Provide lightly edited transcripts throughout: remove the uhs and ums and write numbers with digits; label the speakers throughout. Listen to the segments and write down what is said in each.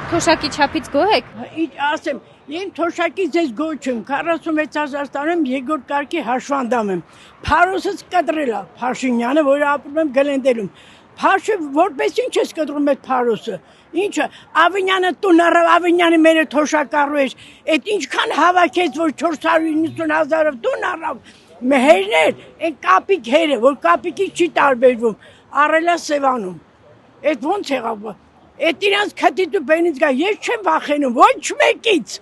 Speaker 1: Թոշակի չափից գոհ եք։
Speaker 2: Ինչ ասեմ, իմ թոշակից ես գոհ չեմ, 46,000 տանեմ երկրորդ կարգի հաշվանդամ եմ։ Փարոսս կտրել է Փաշինյանը, որ ապրում եմ Գլենդելում։ Փաշը որպես ինչ ես կտրում այդ Փարոսը։ Ինչը Ավինյանը տուն առավ, Ավինյանը մեր թոշակառու էր։ Այդ ինչքան հավաքեց, որ 490,000-ով տուն առավ։ Մեհերներ, այն կապիկ հերը, որ կապիկից չի տարբերվում, առել է Սևանում։ Այդ ոնց եղավ։ Այդ իրանց քթից ու բենից գա, ես չեմ վախենում, ոչ մեկից։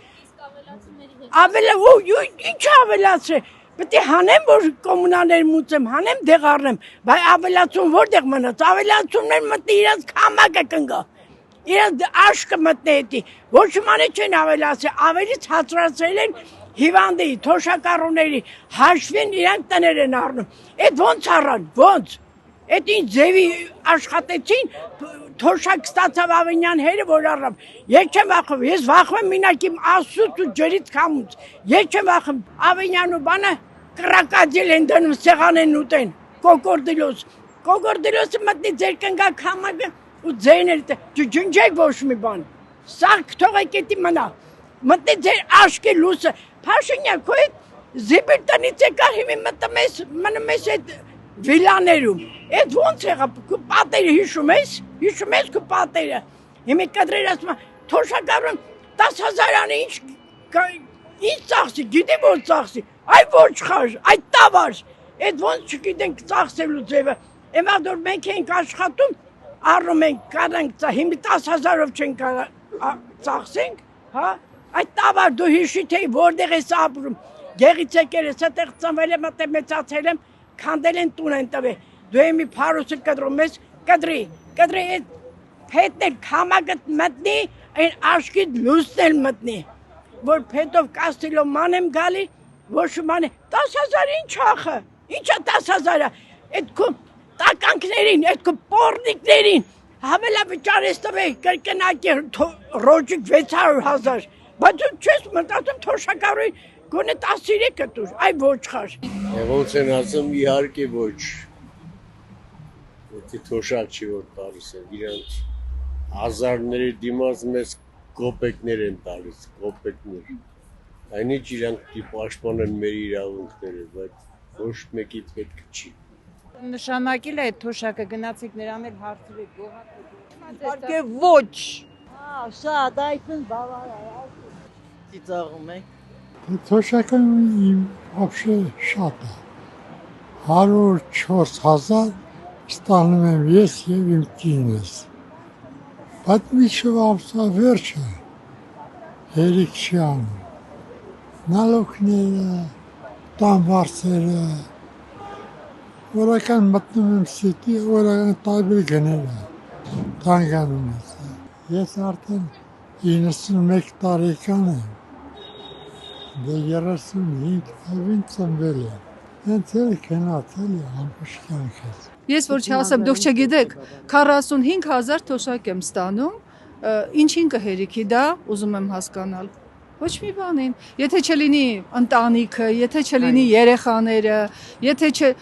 Speaker 2: Ինչ ավելացրե։ Պետք է հանեմ, որ կոմունալներ մուծեմ, հանեմ դեղ առնեմ, բայց ավելացում որտեղ մնաց, ավելացումներ մտնի իրանց քամակը կնգա։ Իրանց աշկը մտնի հետի, ոչ մանե չեն ավելացրել, ավելից հացրացրել են հիվանդի, թոշակառուների, հաշվին իրանք տներ են առնում։ Այդ ոնց առան, ոնց։ Այդ ինչ ձևի աշխատեցին, թոշակ ստացավ Ավինյան հերը, որ առավ։ Ես չեմ վախում, ես վախում եմ մինակ իմ Աստծուց ու ջրից քամուց։ Ես չեմ վախում, Ավինյան ու բանը կրակադիլ են դնում, սեղան են ուտեն, կոկորդիլոս։ Կոկորդիլոսը մտնի ձեր կնգա քամակը ու ձերներ ջնջեք ոչ մի բան։ Սաղ թողեք էդի մնա։ Մտնի ձեր աշկի լուսը։ Փաշինյան, քո այդ զիբիր տնից եկար հիմի մնում ես այդ վիլաներում։ Այդ ոնց եղավ, քո պատերը հիշում ես քո պատերը։ Հիմա կադրեր ասում եմ, թոշակառուն 10,000-անի ինչ ծախսի, գիտի որ ծախսի, այ ոչխար, այ տավար։ Այդ ոնց չգիտենք ծախսելու ձևը։ Էմա դուր մենք ենք աշխատում, առնում ենք, կանանք, հիմա 10,000-ով չենք ծախսենք, հա։ Այդ տավար դու հիշի թե որտեղ ես ապրում։ Գեղից եկել ես, այդտեղ ծնվել եմ, այդտեղ մեծացել եմ, քանդել են տուն են տվել։ Դու եմի Փարոսը կտրում ես, կտրի այդ փետն էլ քամակը մտնի, այն աշկի լուսն էլ մտնի, որ փետով կաստիլով ման եմ գալի, ոչ ման է, 10,000 ինչ ախը, ինչա 10,000-ը, այդ քո տականքներին, այդ քո պորնիկներին, հավելա վճար ես տվել, կրկնակի ռոջիկ 600,000, բայց դու չես մտածում թոշակառուին գոնե 13-ը տուր, այ ոչխար։
Speaker 3: Ոնց են ասում, իհարկե ոչ։ Եթե թոշակ չի որ տալիս են, իրանց հազարների դիմաց մեզ կոպեկներ են տալիս, կոպեկներ։ Այնիչ իրանք պաշտպանեն մեր իրավունքները, բայց ոչ մեկից պետք չի։
Speaker 4: Նշանակել է այդ թոշակը գնացիք նրան էլ հարցրեք, գոհացեք։ Իհարկե ոչ։ Հա, շատ այդն բավարար։ Ծիծաղում եք։
Speaker 5: Թոշակը вообще շատ է։ 104,000 ստանում եմ ես և իմ կինս։ Բայց միշտ ամսավերջը հերիք չի անում։ Նալոգները, տանվարձերը, օրական մտնում եմ սիտի, օրական տարբեր գները, տանգանում ես։ Ես արդեն 91 տարեկան եմ, դե 35 տարին ծնվել եմ, հենց էլ կենացել է ամբողջ կյանքս։
Speaker 6: Ես որ չասեմ, դուք չգիտեք, 45,000 թոշակ եմ ստանում, ինչին կհերիքի դա, ուզում եմ հասկանալ։ Ոչ մի բանին, եթե չլինի ընտանիքը, եթե չլինի երեխաները, եթե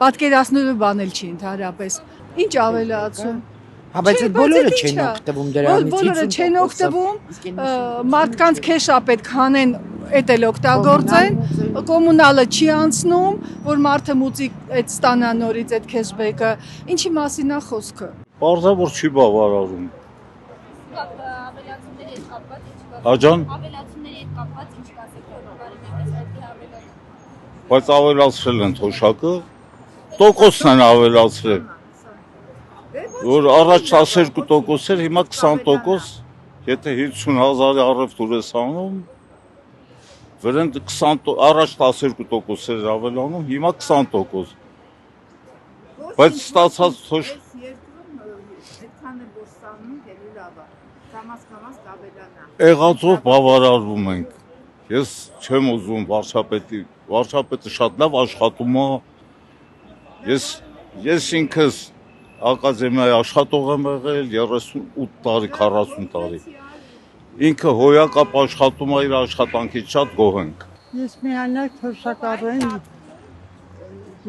Speaker 6: պատկերացնելու բան էլ չի ընդհանրապես, ինչ ավելացում։
Speaker 7: Հա բայց այդ բոլորը չեն օգտվում դրանից։
Speaker 6: Բոլորը չեն օգտվում, մարդկանց քեշա պետք հանեն, էդ էլ օգտագործեն, կոմունալը չի անցնում, որ մարդը մուծի այդ ստանա նորից այդ քեշբեքը, ինչի մասին է խոսքը։
Speaker 8: Պարզավոր չի բավարարում։
Speaker 1: Ավելացումների հետ կապված ինչ կասեք։
Speaker 8: Աջան։
Speaker 1: Ավելացումների հետ կապված ինչ կասեք, բարի մեկս այդի ավելացում։
Speaker 8: Բայց ավելացրել են թոշակը, տոկոսն են ավելացրել։ Որ առաջ 12% էր, հիմա 20%, եթե 50,000-ի առևտուր ես անում, վրան 20, առաջ 12% էր ավելանում, հիմա 20%։ Բայց ստացած թոշակ եղածով բավարարվում ենք։ Ես չեմ ուզում վարչապետը շատ լավ աշխատում է։ Ես ինքս ակադեմիայի աշխատող եմ եղել 38 տարի, 40 տարի։ Ինքը հոյակապ աշխատում է իր աշխատանքից շատ գոհ ենք։
Speaker 4: Ես միանյակ թոշակառուին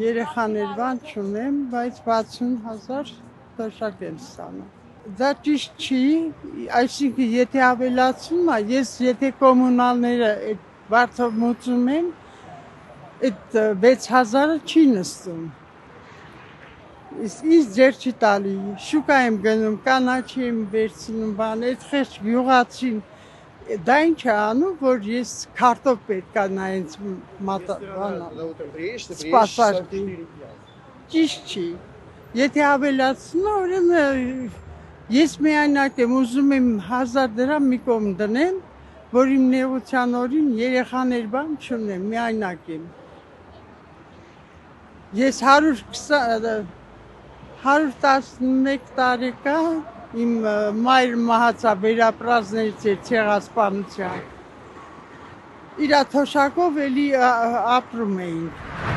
Speaker 4: երեխաներ բան չունեմ, բայց 60,000 թոշակ եմ ստանում։
Speaker 9: Դա ճիշտ չի, այսինքն եթե ավելացում է, ես եթե կոմունալները այդ վարձամուծում եմ, այդ 6000-ը չի նստում։ Իսկ ձեր չի տալի, շուկա եմ գնում, կանաչի եմ վերցնում, բան, այդ խեղճ գյուղացին, դա ինչ է անում, որ ես քարտով պետք է նայենց սպասարկի, ճիշտ չի, եթե ավելացնում, ուրեմն ես միայնակ եմ, ուզում եմ 1000 դրամ մի կողմ դնեմ, որ իմ նեղության օրին երեխաներ բան չունեմ, միայնակ եմ։ Ես 111 տարեկա իմ մայր մահացա վերապրազներից է ցեղասպանության։ Իրա թոշակով էլի ապրում էինք։